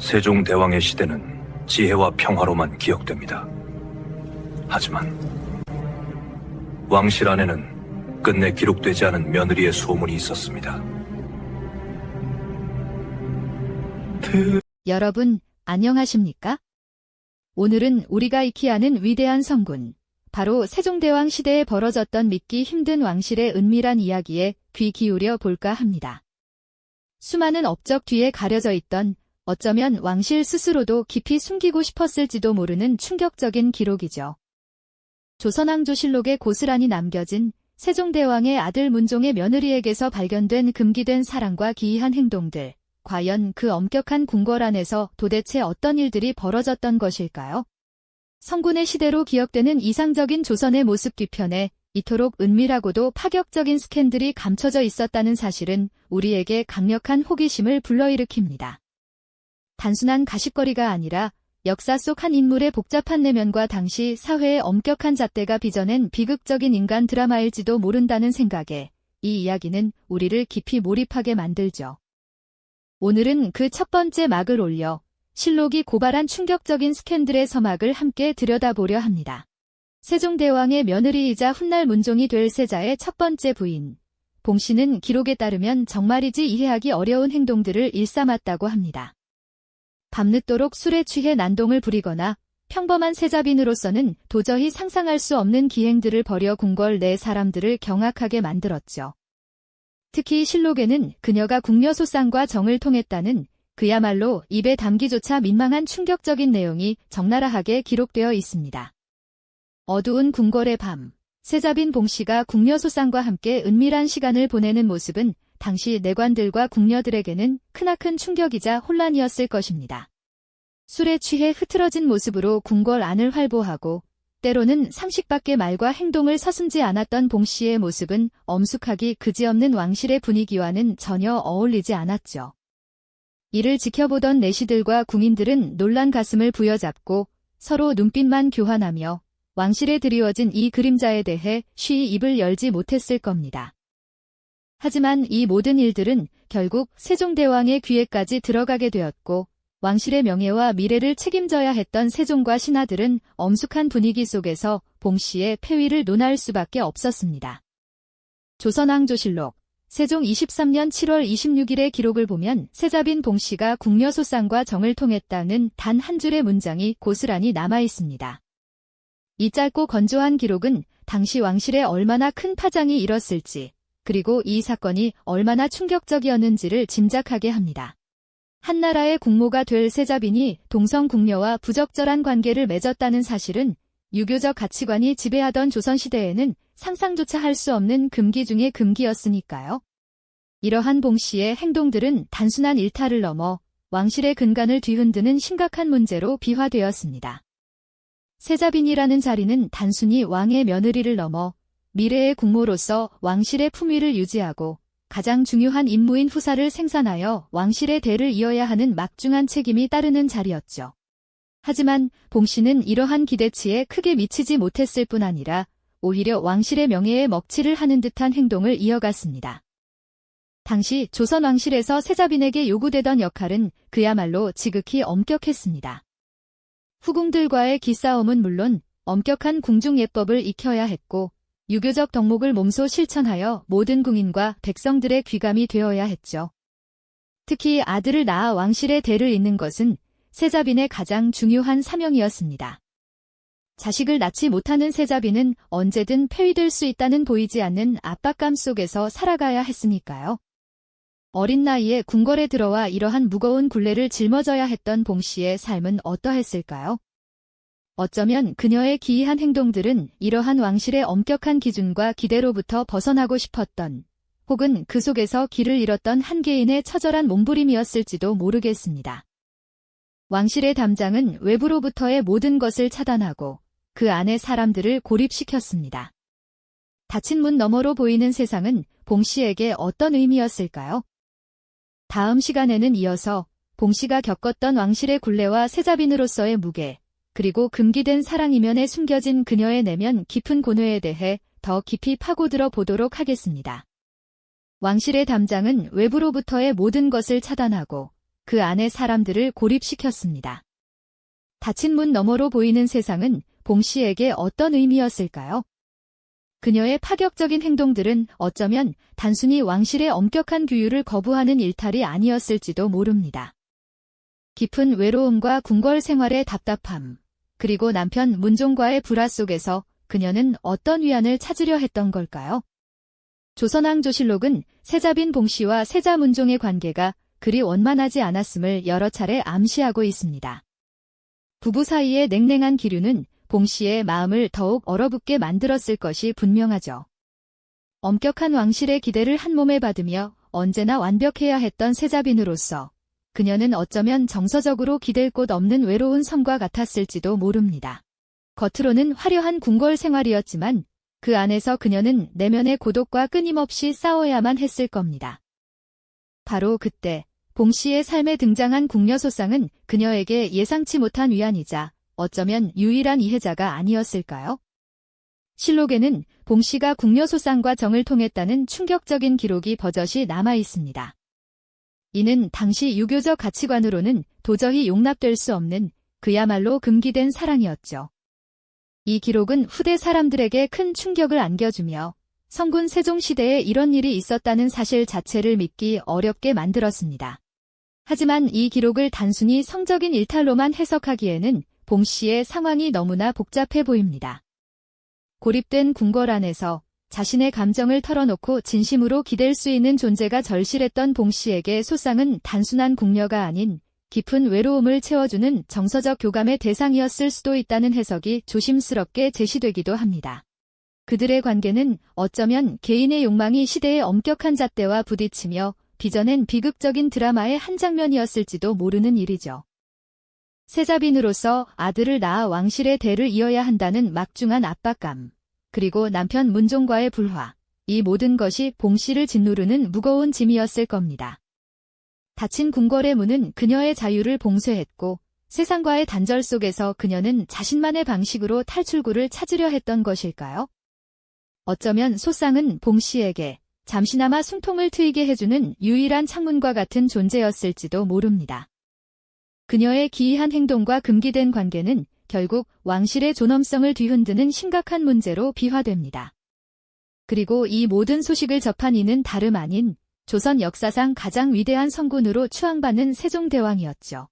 세종대왕의 시대는 지혜와 평화로만 기억됩니다. 하지만 왕실 안에는 끝내 기록되지 않은 며느리의 소문이 있었습니다. 여러분, 안녕하십니까? 오늘은 우리가 익히 아는 위대한 성군, 바로 세종대왕 시대에 벌어졌던 믿기 힘든 왕실의 은밀한 이야기에 귀 기울여 볼까 합니다. 수많은 업적 뒤에 가려져 있던, 어쩌면 왕실 스스로도 깊이 숨기고 싶었을지도 모르는 충격적인 기록이죠. 조선왕조실록에 고스란히 남겨진 세종대왕의 아들 문종의 며느리에게서 발견된 금기된 사랑과 기이한 행동들, 과연 그 엄격한 궁궐 안에서 도대체 어떤 일들이 벌어졌던 것일까요? 성군의 시대로 기억되는 이상적인 조선의 모습 뒤편에 이토록 은밀하고도 파격적인 스캔들이 감춰져 있었다는 사실은 우리에게 강력한 호기심을 불러일으킵니다. 단순한 가십거리가 아니라 역사 속 한 인물의 복잡한 내면과 당시 사회의 엄격한 잣대가 빚어낸 비극적인 인간 드라마일지도 모른다는 생각에 이 이야기는 우리를 깊이 몰입하게 만들죠. 오늘은 그 첫 번째 막을 올려 실록이 고발한 충격적인 스캔들의 서막을 함께 들여다보려 합니다. 세종대왕의 며느리이자 훗날 문종이 될 세자의 첫 번째 부인, 봉씨는 기록에 따르면 정말이지 이해하기 어려운 행동들을 일삼았다고 합니다. 밤늦도록 술에 취해 난동을 부리거나 평범한 세자빈으로서는 도저히 상상할 수 없는 기행들을 벌여 궁궐 내 사람들을 경악하게 만들었죠. 특히 실록에는 그녀가 궁녀소상과 정을 통했다는 그야말로 입에 담기조차 민망한 충격적인 내용이 적나라하게 기록되어 있습니다. 어두운 궁궐의 밤, 세자빈 봉씨가 궁녀소상과 함께 은밀한 시간을 보내는 모습은 당시 내관들과 궁녀들에게는 크나큰 충격이자 혼란이었을 것입니다. 술에 취해 흐트러진 모습으로 궁궐 안을 활보하고 때로는 상식밖의 말과 행동을 서슴지 않았던 봉씨의 모습은 엄숙하기 그지없는 왕실의 분위기와는 전혀 어울리지 않았죠. 이를 지켜보던 내시들과 궁인들은 놀란 가슴을 부여잡고 서로 눈빛만 교환하며 왕실에 드리워진 이 그림자에 대해 쉬이 입을 열지 못했을 겁니다. 하지만 이 모든 일들은 결국 세종대왕의 귀에까지 들어가게 되었고 왕실의 명예와 미래를 책임져야 했던 세종과 신하들은 엄숙한 분위기 속에서 봉씨의 폐위를 논할 수밖에 없었습니다. 조선왕조실록 세종 23년 7월 26일의 기록을 보면 세자빈 봉씨가 궁녀소상과 정을 통했다는 단 한 줄의 문장이 고스란히 남아있습니다. 이 짧고 건조한 기록은 당시 왕실에 얼마나 큰 파장이 일었을지, 그리고 이 사건이 얼마나 충격적이었는지를 짐작하게 합니다. 한나라의 국모가 될 세자빈이 동성궁녀와 부적절한 관계를 맺었다는 사실은 유교적 가치관이 지배하던 조선시대에는 상상조차 할 수 없는 금기 중의 금기였으니까요. 이러한 봉씨의 행동들은 단순한 일탈을 넘어 왕실의 근간을 뒤흔드는 심각한 문제로 비화되었습니다. 세자빈이라는 자리는 단순히 왕의 며느리를 넘어 미래의 국모로서 왕실의 품위를 유지하고 가장 중요한 임무인 후사를 생산하여 왕실의 대를 이어야 하는 막중한 책임이 따르는 자리였죠. 하지만 봉씨는 이러한 기대치에 크게 미치지 못했을 뿐 아니라 오히려 왕실의 명예에 먹칠을 하는 듯한 행동을 이어갔습니다. 당시 조선 왕실에서 세자빈에게 요구되던 역할은 그야말로 지극히 엄격했습니다. 후궁들과의 기싸움은 물론 엄격한 궁중 예법을 익혀야 했고 유교적 덕목을 몸소 실천하여 모든 궁인과 백성들의 귀감이 되어야 했죠. 특히 아들을 낳아 왕실의 대를 잇는 것은 세자빈의 가장 중요한 사명이었습니다. 자식을 낳지 못하는 세자빈은 언제든 폐위될 수 있다는 보이지 않는 압박감 속에서 살아가야 했으니까요. 어린 나이에 궁궐에 들어와 이러한 무거운 굴레를 짊어져야 했던 봉씨의 삶은 어떠했을까요? 어쩌면 그녀의 기이한 행동들은 이러한 왕실의 엄격한 기준과 기대로부터 벗어나고 싶었던, 혹은 그 속에서 길을 잃었던 한 개인의 처절한 몸부림이었을지도 모르겠습니다. 왕실의 담장은 외부로부터의 모든 것을 차단하고 그 안의 사람들을 고립시켰습니다. 닫힌 문 너머로 보이는 세상은 봉씨에게 어떤 의미였을까요? 다음 시간에는 이어서 봉씨가 겪었던 왕실의 굴레와 세자빈으로서의 무게, 그리고 금기된 사랑 이면에 숨겨진 그녀의 내면 깊은 고뇌에 대해 더 깊이 파고들어 보도록 하겠습니다. 왕실의 담장은 외부로부터의 모든 것을 차단하고 그 안의 사람들을 고립시켰습니다. 닫힌 문 너머로 보이는 세상은 봉 씨에게 어떤 의미였을까요? 그녀의 파격적인 행동들은 어쩌면 단순히 왕실의 엄격한 규율을 거부하는 일탈이 아니었을지도 모릅니다. 깊은 외로움과 궁궐 생활의 답답함, 그리고 남편 문종과의 불화 속에서 그녀는 어떤 위안을 찾으려 했던 걸까요? 조선왕조실록은 세자빈 봉 씨와 세자 문종의 관계가 그리 원만하지 않았음을 여러 차례 암시하고 있습니다. 부부 사이의 냉랭한 기류는 봉 씨의 마음을 더욱 얼어붙게 만들었을 것이 분명하죠. 엄격한 왕실의 기대를 한몸에 받으며 언제나 완벽해야 했던 세자빈으로서 그녀는 어쩌면 정서적으로 기댈 곳 없는 외로운 섬과 같았을지도 모릅니다. 겉으로는 화려한 궁궐 생활이었지만 그 안에서 그녀는 내면의 고독과 끊임없이 싸워야만 했을 겁니다. 바로 그때 봉 씨의 삶에 등장한 궁녀소상은 그녀에게 예상치 못한 위안이자 어쩌면 유일한 이해자가 아니었을까요? 실록에는 봉 씨가 궁녀소상과 정을 통했다는 충격적인 기록이 버젓이 남아 있습니다. 이는 당시 유교적 가치관으로는 도저히 용납될 수 없는 그야말로 금기된 사랑이었죠. 이 기록은 후대 사람들에게 큰 충격을 안겨주며 성군 세종시대에 이런 일이 있었다는 사실 자체를 믿기 어렵게 만들었습니다. 하지만 이 기록을 단순히 성적인 일탈로만 해석하기에는 봉 씨의 상황이 너무나 복잡해 보입니다. 고립된 궁궐 안에서 자신의 감정을 털어놓고 진심으로 기댈 수 있는 존재가 절실했던 봉 씨에게 소상은 단순한 궁녀가 아닌 깊은 외로움을 채워주는 정서적 교감의 대상이었을 수도 있다는 해석이 조심스럽게 제시되기도 합니다. 그들의 관계는 어쩌면 개인의 욕망이 시대의 엄격한 잣대와 부딪히며 빚어낸 비극적인 드라마의 한 장면이었을지도 모르는 일이죠. 세자빈으로서 아들을 낳아 왕실의 대를 이어야 한다는 막중한 압박감, 그리고 남편 문종과의 불화, 이 모든 것이 봉 씨를 짓누르는 무거운 짐이었을 겁니다. 닫힌 궁궐의 문은 그녀의 자유를 봉쇄했고 세상과의 단절 속에서 그녀는 자신만의 방식으로 탈출구를 찾으려 했던 것일까요? 어쩌면 소상은 봉 씨에게 잠시나마 숨통을 트이게 해주는 유일한 창문과 같은 존재였을지도 모릅니다. 그녀의 기이한 행동과 금기된 관계는 결국 왕실의 존엄성을 뒤흔드는 심각한 문제로 비화됩니다. 그리고 이 모든 소식을 접한 이는 다름 아닌 조선 역사상 가장 위대한 성군으로 추앙받는 세종대왕이었죠.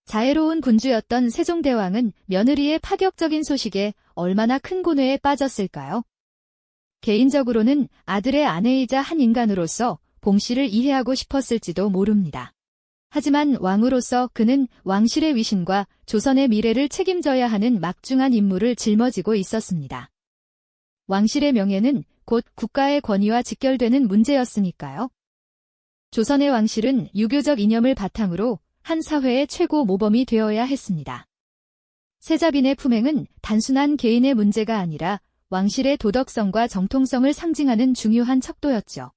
자애로운 군주였던 세종대왕은 며느리의 파격적인 소식에 얼마나 큰 고뇌에 빠졌을까요? 개인적으로는 아들의 아내이자 한 인간으로서 봉 씨를 이해하고 싶었을지도 모릅니다. 하지만 왕으로서 그는 왕실의 위신과 조선의 미래를 책임져야 하는 막중한 임무를 짊어지고 있었습니다. 왕실의 명예는 곧 국가의 권위와 직결되는 문제였으니까요. 조선의 왕실은 유교적 이념을 바탕으로 한 사회의 최고 모범이 되어야 했습니다. 세자빈의 품행은 단순한 개인의 문제가 아니라 왕실의 도덕성과 정통성을 상징하는 중요한 척도였죠.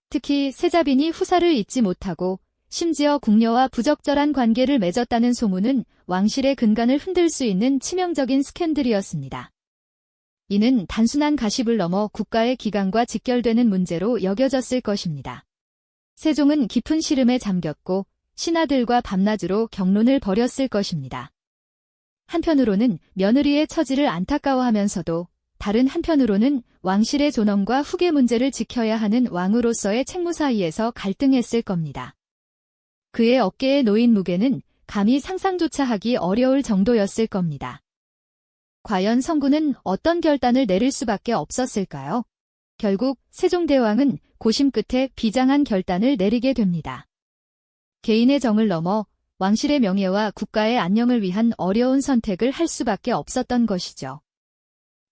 특히 세자빈이 후사를 잊지 못하고 심지어 궁녀와 부적절한 관계를 맺었다는 소문은 왕실의 근간을 흔들 수 있는 치명적인 스캔들이었습니다. 이는 단순한 가십을 넘어 국가의 기강과 직결되는 문제로 여겨졌을 것입니다. 세종은 깊은 시름에 잠겼고 신하들과 밤낮으로 격론을 벌였을 것입니다. 한편으로는 며느리의 처지를 안타까워하면서도 다른 한편으로는 왕실의 존엄과 후계 문제를 지켜야 하는 왕으로서의 책무 사이에서 갈등했을 겁니다. 그의 어깨에 놓인 무게는 감히 상상조차 하기 어려울 정도였을 겁니다. 과연 성군은 어떤 결단을 내릴 수밖에 없었을까요? 결국 세종대왕은 고심 끝에 비장한 결단을 내리게 됩니다. 개인의 정을 넘어 왕실의 명예와 국가의 안녕을 위한 어려운 선택을 할 수밖에 없었던 것이죠.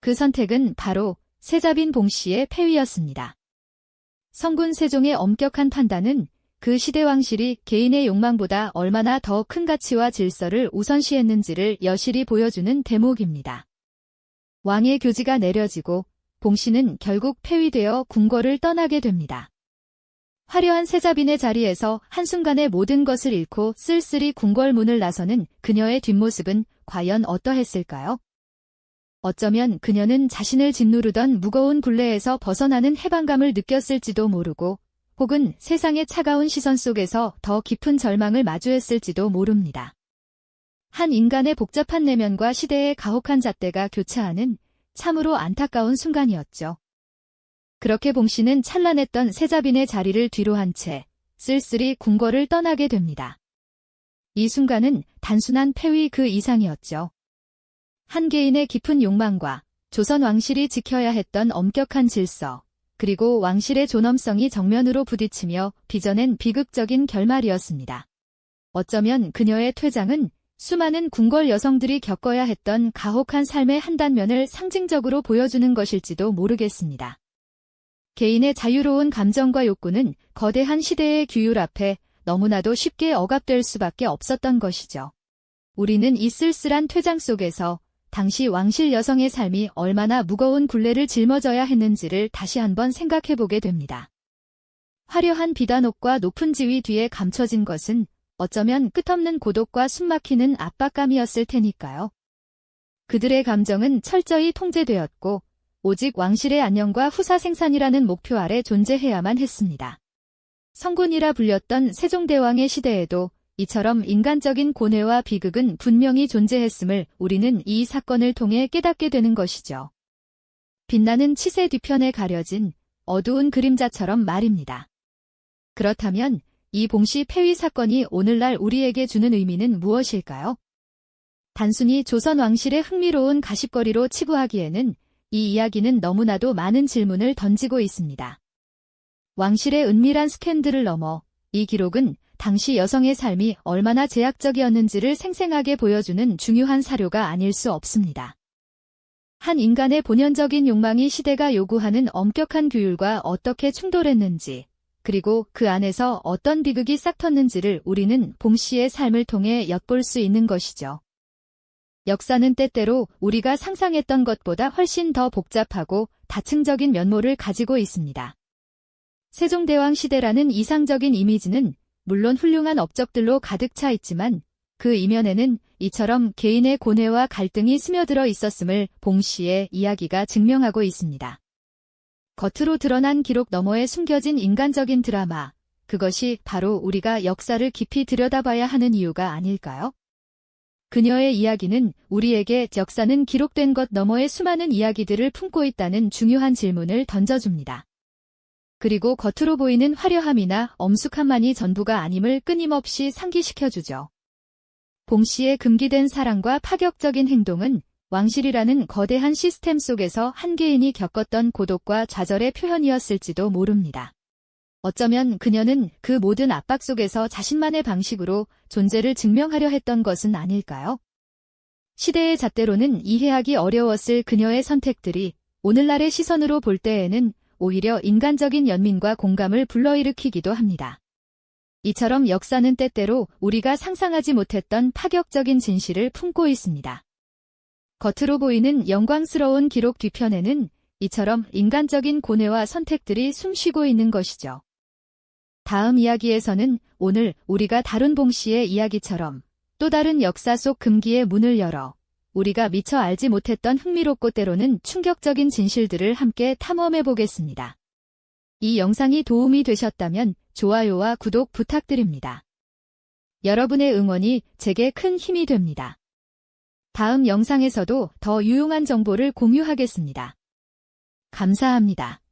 그 선택은 바로 세자빈 봉 씨의 폐위였습니다. 성군 세종의 엄격한 판단은 그 시대 왕실이 개인의 욕망보다 얼마나 더 큰 가치와 질서를 우선시했는지를 여실히 보여주는 대목입니다. 왕의 교지가 내려지고 봉 씨는 결국 폐위되어 궁궐을 떠나게 됩니다. 화려한 세자빈의 자리에서 한순간에 모든 것을 잃고 쓸쓸히 궁궐 문을 나서는 그녀의 뒷모습은 과연 어떠했을까요? 어쩌면 그녀는 자신을 짓누르던 무거운 굴레에서 벗어나는 해방감을 느꼈을지도 모르고 혹은 세상의 차가운 시선 속에서 더 깊은 절망을 마주했을지도 모릅니다. 한 인간의 복잡한 내면과 시대의 가혹한 잣대가 교차하는 참으로 안타까운 순간이었죠. 그렇게 봉씨는 찬란했던 세자빈의 자리를 뒤로 한 채 쓸쓸히 궁궐을 떠나게 됩니다. 이 순간은 단순한 패위 그 이상이었죠. 한 개인의 깊은 욕망과 조선 왕실이 지켜야 했던 엄격한 질서, 그리고 왕실의 존엄성이 정면으로 부딪히며 빚어낸 비극적인 결말이었습니다. 어쩌면 그녀의 퇴장은 수많은 궁궐 여성들이 겪어야 했던 가혹한 삶의 한 단면을 상징적으로 보여주는 것일지도 모르겠습니다. 개인의 자유로운 감정과 욕구는 거대한 시대의 규율 앞에 너무나도 쉽게 억압될 수밖에 없었던 것이죠. 우리는 이 쓸쓸한 퇴장 속에서 당시 왕실 여성의 삶이 얼마나 무거운 굴레를 짊어져야 했는지를 다시 한번 생각해보게 됩니다. 화려한 비단옷과 높은 지위 뒤에 감춰진 것은 어쩌면 끝없는 고독과 숨막히는 압박감이었을 테니까요. 그들의 감정은 철저히 통제되었고 오직 왕실의 안녕과 후사 생산이라는 목표 아래 존재해야만 했습니다. 성군이라 불렸던 세종대왕의 시대에도 이처럼 인간적인 고뇌와 비극은 분명히 존재했음을 우리는 이 사건을 통해 깨닫게 되는 것이죠. 빛나는 치세 뒤편에 가려진 어두운 그림자처럼 말입니다. 그렇다면 이 봉씨 폐위 사건이 오늘날 우리에게 주는 의미는 무엇일까요? 단순히 조선 왕실의 흥미로운 가십거리로 치부하기에는 이 이야기는 너무나도 많은 질문을 던지고 있습니다. 왕실의 은밀한 스캔들을 넘어 이 기록은 당시 여성의 삶이 얼마나 제약적이었는지를 생생하게 보여주는 중요한 사료가 아닐 수 없습니다. 한 인간의 본연적인 욕망이 시대가 요구하는 엄격한 규율과 어떻게 충돌했는지, 그리고 그 안에서 어떤 비극이 싹텄는지를 우리는 봉씨의 삶을 통해 엿볼 수 있는 것이죠. 역사는 때때로 우리가 상상했던 것보다 훨씬 더 복잡하고 다층적인 면모를 가지고 있습니다. 세종대왕 시대라는 이상적인 이미지는 물론 훌륭한 업적들로 가득 차 있지만 그 이면에는 이처럼 개인의 고뇌와 갈등이 스며들어 있었음을 봉씨의 이야기가 증명하고 있습니다. 겉으로 드러난 기록 너머에 숨겨진 인간적인 드라마, 그것이 바로 우리가 역사를 깊이 들여다봐야 하는 이유가 아닐까요? 그녀의 이야기는 우리에게 역사는 기록된 것 너머의 수많은 이야기들을 품고 있다는 중요한 질문을 던져줍니다. 그리고 겉으로 보이는 화려함이나 엄숙함만이 전부가 아님을 끊임없이 상기시켜주죠. 봉씨의 금기된 사랑과 파격적인 행동은 왕실이라는 거대한 시스템 속에서 한 개인이 겪었던 고독과 좌절의 표현이었을지도 모릅니다. 어쩌면 그녀는 그 모든 압박 속에서 자신만의 방식으로 존재를 증명하려 했던 것은 아닐까요? 시대의 잣대로는 이해하기 어려웠을 그녀의 선택들이 오늘날의 시선으로 볼 때에는 오히려 인간적인 연민과 공감을 불러일으키기도 합니다. 이처럼 역사는 때때로 우리가 상상하지 못했던 파격적인 진실을 품고 있습니다. 겉으로 보이는 영광스러운 기록 뒤편에는 이처럼 인간적인 고뇌와 선택들이 숨쉬고 있는 것이죠. 다음 이야기에서는 오늘 우리가 다룬 봉씨의 이야기처럼 또 다른 역사 속 금기의 문을 열어 우리가 미처 알지 못했던 흥미롭고 때로는 충격적인 진실들을 함께 탐험해 보겠습니다. 이 영상이 도움이 되셨다면 좋아요와 구독 부탁드립니다. 여러분의 응원이 제게 큰 힘이 됩니다. 다음 영상에서도 더 유용한 정보를 공유하겠습니다. 감사합니다.